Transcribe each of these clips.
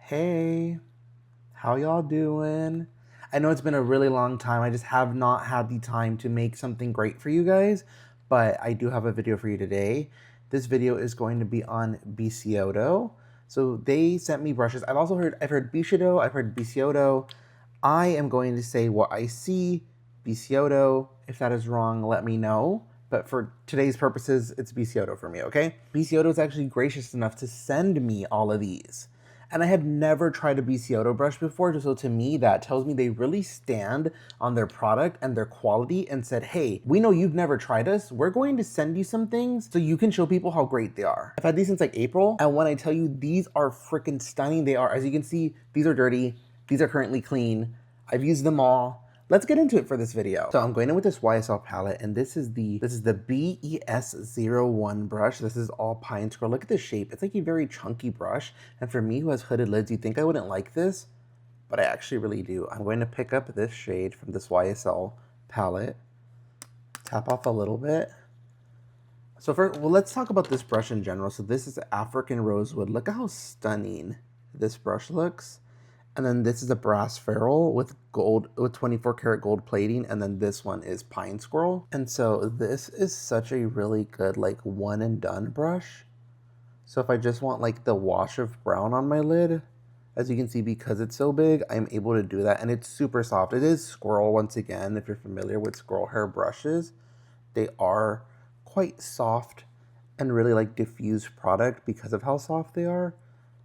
Hey, how y'all doing? I know it's been a really long time. I just have not had the time to make something great for you guys, but I do have a video for you today. This video is going to be on BISYODO. So they sent me brushes. I've heard BISYODO, I've heard BISYODO. I am going to say what I see, BISYODO. If that is wrong, let me know. But for today's purposes, it's BISYODO for me, okay? BISYODO is actually gracious enough to send me all of these. And I had never tried a BISYODO brush before, so to me, that tells me they really stand on their product and their quality and said, hey, we know you've never tried us. We're going to send you some things so you can show people how great they are. I've had these since like April, and when I tell you these are freaking stunning, they are. As you can see, these are dirty. These are currently clean. I've used them all. Let's get into it for this video. So I'm going in with this YSL palette, and this is the BES01 brush. This is all pine scroll. Look at the shape. It's like a very chunky brush. And for me who has hooded lids, you think I wouldn't like this, but I actually really do. I'm going to pick up this shade from this YSL palette, tap off a little bit. So first, well, let's talk about this brush in general. So this is African Rosewood. Look at how stunning this brush looks. And then this is a brass ferrule with 24 karat gold plating. And then this one is pine squirrel. And so this is such a really good like one and done brush. So if I just want like the wash of brown on my lid, as you can see, because it's so big, I'm able to do that. And it's super soft. It is squirrel once again. If you're familiar with squirrel hair brushes, they are quite soft and really like diffused product because of how soft they are.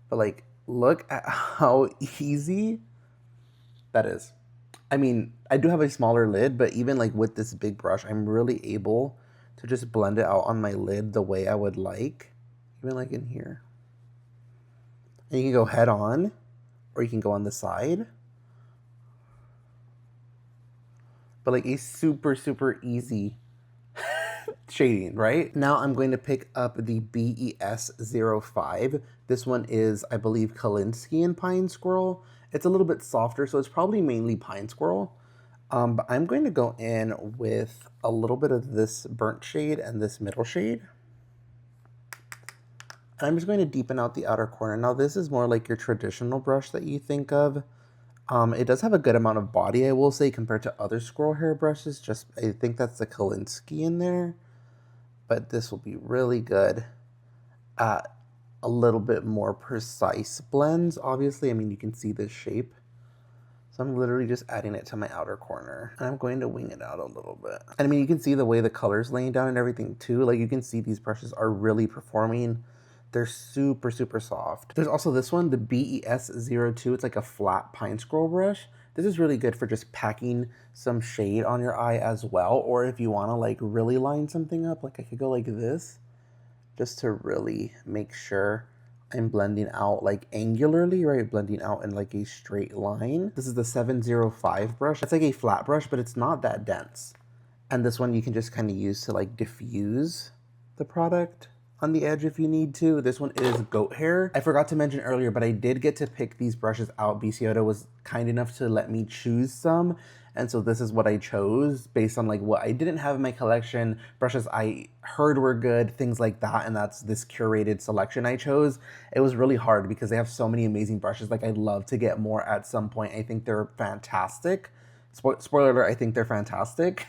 But like, look at how easy that is. I mean, I do have a smaller lid, but even like with this big brush, I'm really able to just blend it out on my lid the way I would like, even like in here. And you can go head on, or you can go on the side. But like a super, super easy shading, right? Now I'm going to pick up the BES05. This one is, I believe, Kalinsky and Pine Squirrel. It's a little bit softer, so it's probably mainly Pine Squirrel. But I'm going to go in with a little bit of this burnt shade and this middle shade. And I'm just going to deepen out the outer corner. Now this is more like your traditional brush that you think of. It does have a good amount of body, I will say, compared to other squirrel hair brushes. Just, I think that's the Kalinsky in there. But this will be really good at a little bit more precise blends. Obviously, I mean, you can see this shape. So I'm literally just adding it to my outer corner. And I'm going to wing it out a little bit. And I mean, you can see the way the color's laying down and everything too. Like you can see these brushes are really performing. They're super, super soft. There's also this one, the BES02. It's like a flat pine scroll brush. This is really good for just packing some shade on your eye as well. Or if you want to like really line something up, like I could go like this, just to really make sure I'm blending out like angularly, right? Blending out in like a straight line. This is the 705 brush. It's like a flat brush, but it's not that dense. And this one you can just kind of use to like diffuse the product on the edge if you need to. This one is goat hair. I forgot to mention earlier, but I did get to pick these brushes out. BISYODO was kind enough to let me choose some. And so this is what I chose based on like what I didn't have in my collection, brushes I heard were good, things like that. And that's this curated selection I chose. It was really hard because they have so many amazing brushes. Like I'd love to get more at some point. I think they're fantastic. Spoiler alert, I think they're fantastic.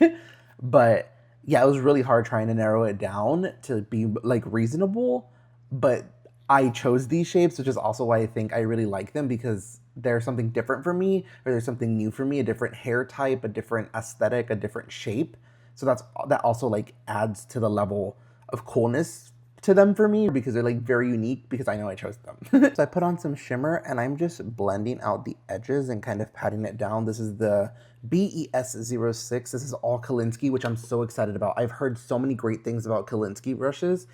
But yeah, it was really hard trying to narrow it down to be like reasonable, but I chose these shapes, which is also why I think I really like them, because there's something different for me, or there's something new for me, a different hair type, a different aesthetic, a different shape. So that also like adds to the level of coolness to them for me, because they're like very unique because I know I chose them. So I put on some shimmer and I'm just blending out the edges and kind of patting it down. This is the BES06. This is all Kalinsky, which I'm so excited about. I've heard so many great things about Kalinsky brushes,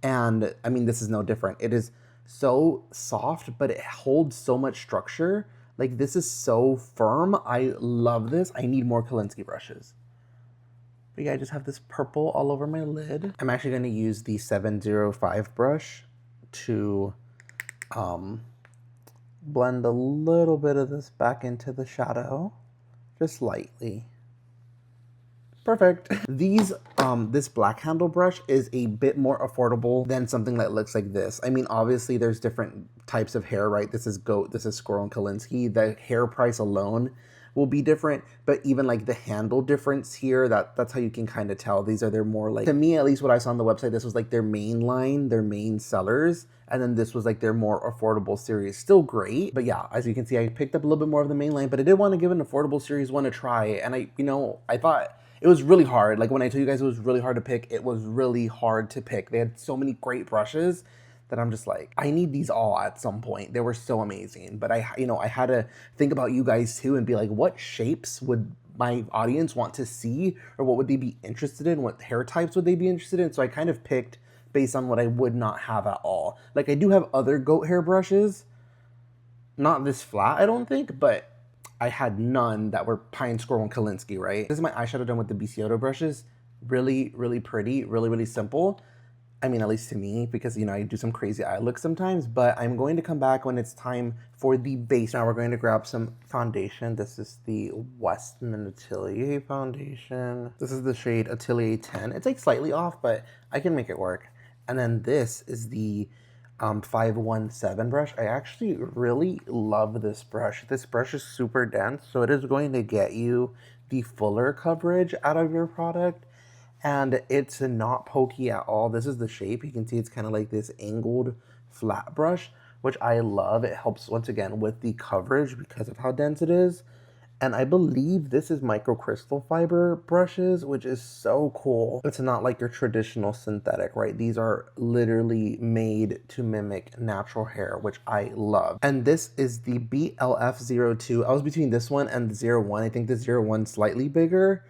and I mean, this is no different. It is so soft, but it holds so much structure. Like this is so firm. I love this. I need more Kalinsky brushes. But yeah, I just have this purple all over my lid. I'm actually going to use the 705 brush to blend a little bit of this back into the shadow, just lightly. Perfect. This black handle brush is a bit more affordable than something that looks like this. I mean, obviously there's different types of hair, right? This is goat, this is squirrel and Kalinsky. The hair price alone will be different, but even like the handle difference here, that's how you can kind of tell. These are their more like, to me at least what I saw on the website, this was like their main line, their main sellers. And then this was like their more affordable series. Still great, but yeah, as you can see, I picked up a little bit more of the main line, but I did want to give an affordable series one a try. And I thought, it was really hard. Like when I told you guys it was really hard to pick, it was really hard to pick. They had so many great brushes that I'm just like, I need these all at some point. They were so amazing. But I had to think about you guys too and be like, what shapes would my audience want to see? Or what would they be interested in? What hair types would they be interested in? So I kind of picked based on what I would not have at all. Like I do have other goat hair brushes. Not this flat, I don't think, but I had none that were Pine Squirrel and Kalinsky, right? This is my eyeshadow done with the BISYODO brushes. Really, really pretty, really, really simple. I mean, at least to me, because, I do some crazy eye looks sometimes, but I'm going to come back when it's time for the base. Now we're going to grab some foundation. This is the Westman Atelier foundation. This is the shade Atelier 10. It's like slightly off, but I can make it work. And then this is the 517 brush. I actually really love this brush. This brush is super dense, so it is going to get you the fuller coverage out of your product, and it's not pokey at all. This is the shape. You can see it's kind of like this angled flat brush, which I love. It helps once again with the coverage because of how dense it is. And I believe this is microcrystal fiber brushes, which is so cool. It's not like your traditional synthetic, right? These are literally made to mimic natural hair, which I love. And this is the BLF02. I was between this one and the 01. I think the 01 slightly bigger,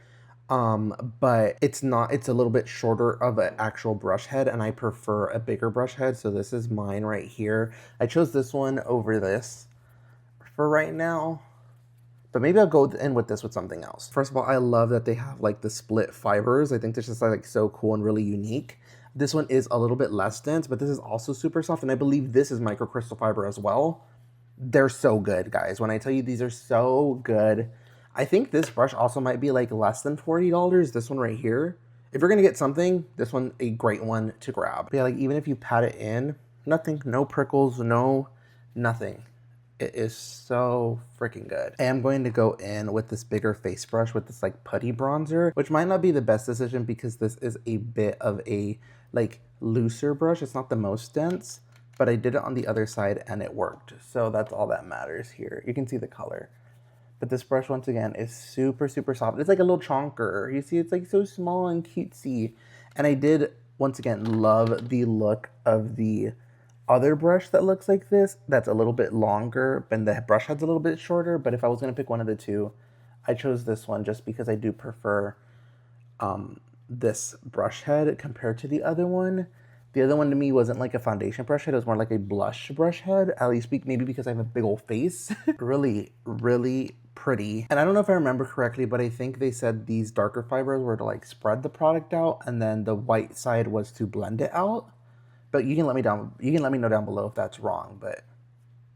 but it's a little bit shorter of an actual brush head, and I prefer a bigger brush head. So this is mine right here. I chose this one over this for right now. But maybe I'll go in with this with something else. First of all, I love that they have like the split fibers. I think this is like so cool and really unique. This one is a little bit less dense, but this is also super soft. And I believe this is microcrystal fiber as well. They're so good, guys. When I tell you these are so good, I think this brush also might be like less than $40. This one right here. If you're gonna get something, this one, a great one to grab. But yeah, like even if you pat it in, nothing, no prickles, no, nothing. It is so freaking good. I am going to go in with this bigger face brush with this like putty bronzer, which might not be the best decision because this is a bit of a like looser brush. It's not the most dense, but I did it on the other side and it worked. So that's all that matters here. You can see the color. But this brush, once again, is super, super soft. It's like a little chonker. You see, it's like so small and cutesy. And I did, once again, love the look of the other brush that looks like this, that's a little bit longer, and the brush head's a little bit shorter. But if I was going to pick one of the two, I chose this one just because I do prefer this brush head compared to the other one. The other one to me wasn't like a foundation brush head, it was more like a blush brush head, at least maybe because I have a big old face. Really, really pretty. And I don't know if I remember correctly, but I think they said these darker fibers were to like spread the product out, and then the white side was to blend it out. But you can let me know down below if that's wrong, but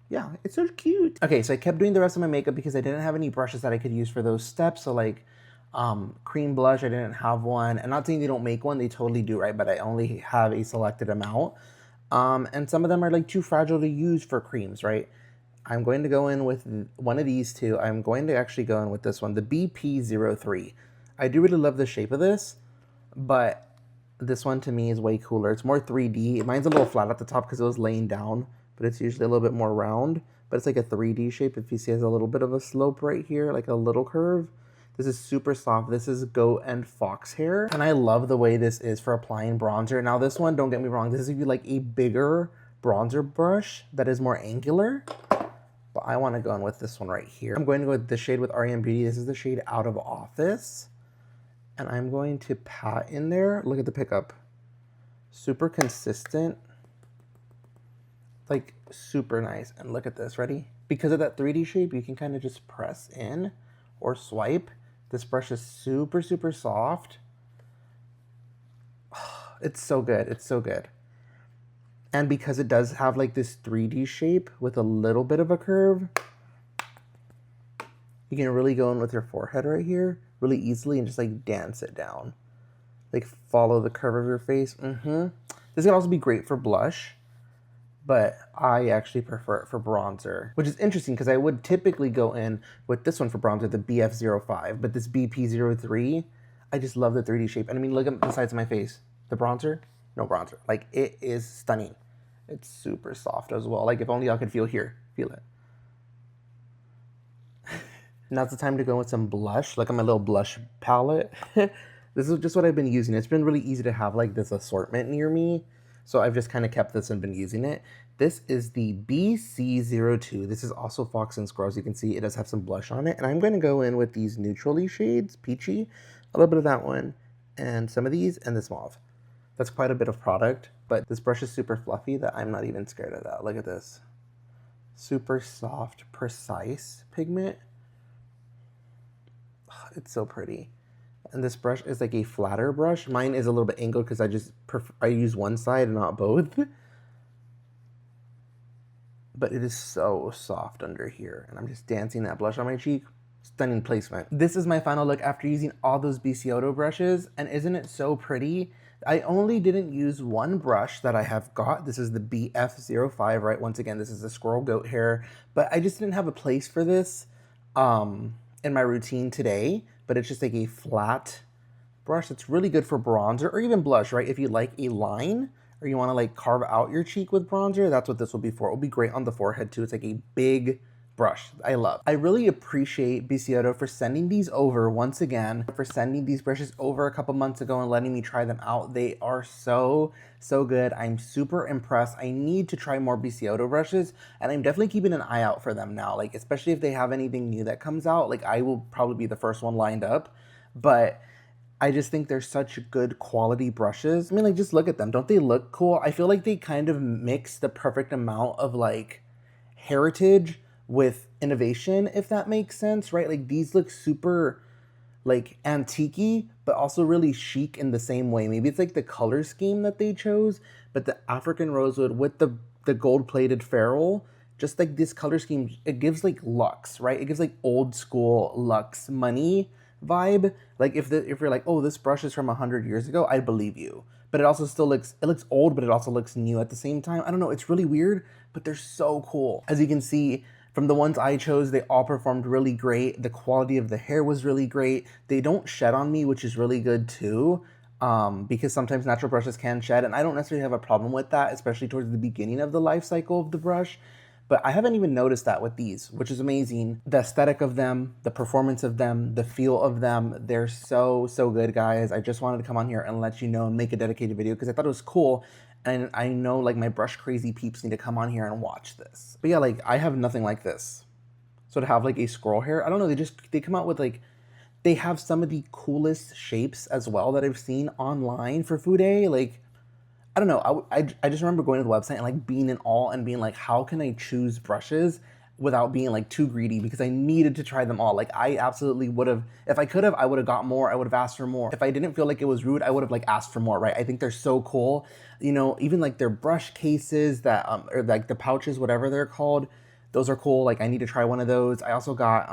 yeah, it's so cute. Okay, so I kept doing the rest of my makeup because I didn't have any brushes that I could use for those steps. So like cream blush, I didn't have one. And not saying they don't make one, they totally do, right? But I only have a selected amount. And some of them are like too fragile to use for creams, right? I'm going to go in with one of these two. I'm going to actually go in with this one, the BP03. I do really love the shape of this, but this one to me is way cooler. It's more 3D. Mine's a little flat at the top because it was laying down, but it's usually a little bit more round. But it's like a 3D shape. If you see, it has a little bit of a slope right here, like a little curve. This is super soft. This is goat and fox hair. And I love the way this is for applying bronzer. Now this one, don't get me wrong, this is if you like a bigger bronzer brush that is more angular. But I want to go in with this one right here. I'm going to go with the shade with REM Beauty. This is the shade Out of Office. And I'm going to pat in there. Look at the pickup. Super consistent. Like super nice. And look at this, ready? Because of that 3D shape, you can kind of just press in or swipe. This brush is super, super soft. It's so good, it's so good. And because it does have like this 3D shape with a little bit of a curve, You can really go in with your forehead right here really easily and just like dance it down. Like follow the curve of your face. This can also be great for blush, but I actually prefer it for bronzer, which is interesting because I would typically go in with this one for bronzer, the BF05, but this BP03, I just love the 3D shape. And I mean, look at the sides of my face. The bronzer, no bronzer. Like, it is stunning. It's super soft as well. Like, if only y'all could feel here. Feel it. Now's the time to go with some blush. Look at my little blush palette. This is just what I've been using. It's been really easy to have like this assortment near me. So I've just kind of kept this and been using it. This is the BC02. This is also Fox and Squirrel. As you can see, it does have some blush on it. And I'm going to go in with these neutrally shades, peachy, a little bit of that one, and some of these, and this mauve. That's quite a bit of product, but this brush is super fluffy that I'm not even scared of that. Look at this. Super soft, precise pigment. It's so pretty. And this brush is like a flatter brush. Mine is a little bit angled because I use one side and not both. But it is so soft under here. And I'm just dancing that blush on my cheek. Stunning placement. This is my final look after using all those BISYODO brushes. And isn't it so pretty? I only didn't use one brush that I have got. This is the BF05, right? Once again, this is the squirrel goat hair. But I just didn't have a place for this in my routine today. But it's just like a flat brush. It's really good for bronzer or even blush, right? If you like a line or you want to like carve out your cheek with bronzer, that's what this will be for. It will be great on the forehead too. It's like a big brush. I love. I really appreciate BISYODO for sending these over once again, for sending these brushes over a couple months ago and letting me try them out. They are so good. I'm super impressed. I need to try more BISYODO brushes, and I'm definitely keeping an eye out for them now. Like, especially if they have anything new that comes out, like I will probably be the first one lined up. But I just think they're such good quality brushes. I mean, like, just look at them. Don't they look cool? I feel like they kind of mix the perfect amount of like heritage with innovation, if that makes sense, right? Like, these look super like antique-y, but also really chic in the same way. Maybe it's like the color scheme that they chose, but the African rosewood with the gold-plated ferrule, just like this color scheme, it gives like luxe, right? It gives like old school luxe money vibe. Like if you're like, oh, this brush is from 100 years ago, I believe you. But it also still looks old, but it also looks new at the same time. I don't know, it's really weird, but they're so cool. As you can see, from the ones I chose, they all performed really great. The quality of the hair was really great. They don't shed on me, which is really good too, because sometimes natural brushes can shed, and I don't necessarily have a problem with that, especially towards the beginning of the life cycle of the brush. But I haven't even noticed that with these, which is amazing. The aesthetic of them, the performance of them, the feel of them, they're so good, guys. I just wanted to come on here and let you know and make a dedicated video because I thought it was cool. And I know like my brush crazy peeps need to come on here and watch this. But yeah, like I have nothing like this. So to have like a squirrel hair, I don't know, they come out with like, they have some of the coolest shapes as well that I've seen online for Fude. Like, I don't know, I just remember going to the website and like being in awe and being like, how can I choose brushes without being like too greedy, because I needed to try them all. Like I absolutely would have, if I could have, I would have got more. I would have asked for more. If I didn't feel like it was rude, I would have like asked for more, right? I think they're so cool. You know, even like their brush cases that, or like the pouches, whatever they're called, those are cool. Like I need to try one of those. I also got,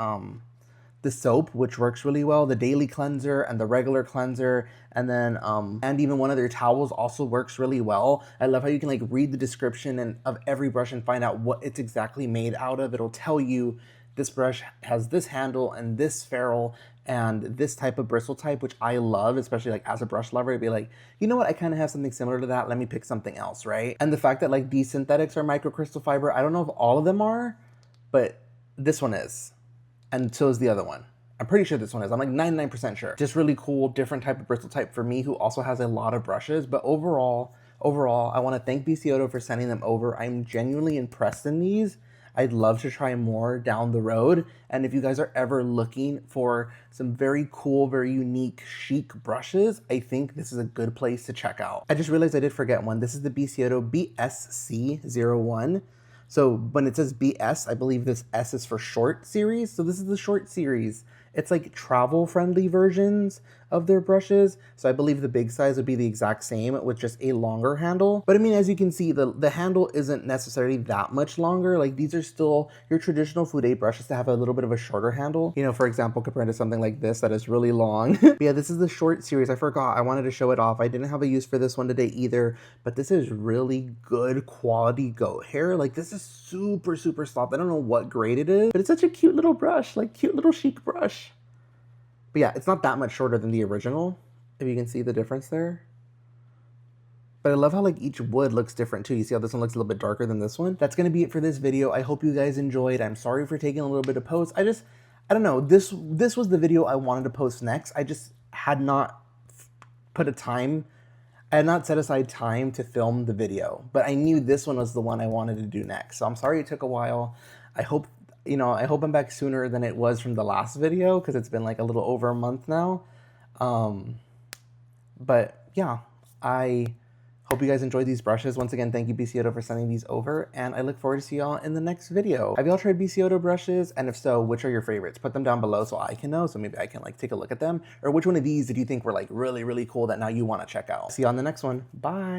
the soap, which works really well, the daily cleanser and the regular cleanser, and then and even one of their towels also works really well. I love how you can like read the description of every brush and find out what it's exactly made out of. It'll tell you this brush has this handle and this ferrule and this type of bristle type, which I love, especially like as a brush lover. It'd be like, you know what, I kind of have something similar to that, let me pick something else, right? And the fact that like these synthetics are microcrystal fiber, I don't know if all of them are, but this one is. And so is the other one. I'm pretty sure this one is. I'm like 99% sure. Just really cool, different type of bristle type for me, who also has a lot of brushes. But overall, I want to thank BISYODO for sending them over. I'm genuinely impressed in these. I'd love to try more down the road. And if you guys are ever looking for some very cool, very unique, chic brushes, I think this is a good place to check out. I just realized I did forget one. This is the BISYODO BSC01. So when it says BS, I believe this S is for short series. So this is the short series. It's like travel friendly versions of their brushes. So I believe the big size would be the exact same with just a longer handle. But I mean, as you can see, the handle isn't necessarily that much longer. Like these are still your traditional Fude brushes to have a little bit of a shorter handle. You know, for example, compared to something like this that is really long. But yeah, this is the short series. I forgot, I wanted to show it off. I didn't have a use for this one today either, but this is really good quality goat hair. Like this is super, super soft. I don't know what grade it is, but it's such a cute little brush, like cute little chic brush. But yeah, it's not that much shorter than the original, if you can see the difference there. But I love how like each wood looks different too. You see how this one looks a little bit darker than this one? That's gonna be it for this video. I hope you guys enjoyed. I'm sorry for taking a little bit of post. I don't know, this was the video I wanted to post next. I just had not put a time, I had not set aside time to film the video, but I knew this one was the one I wanted to do next. So I'm sorry it took a while. I hope, you know, I hope I'm back sooner than it was from the last video, because it's been like a little over a month now. But yeah, I hope you guys enjoyed these brushes. Once again, thank you BISYODO for sending these over, and I look forward to see y'all in the next video. Have y'all tried BISYODO brushes? And if so, which are your favorites? Put them down below so I can know, so maybe I can like take a look at them. Or which one of these did you think were like really, really cool that now you want to check out? See you on the next one. Bye.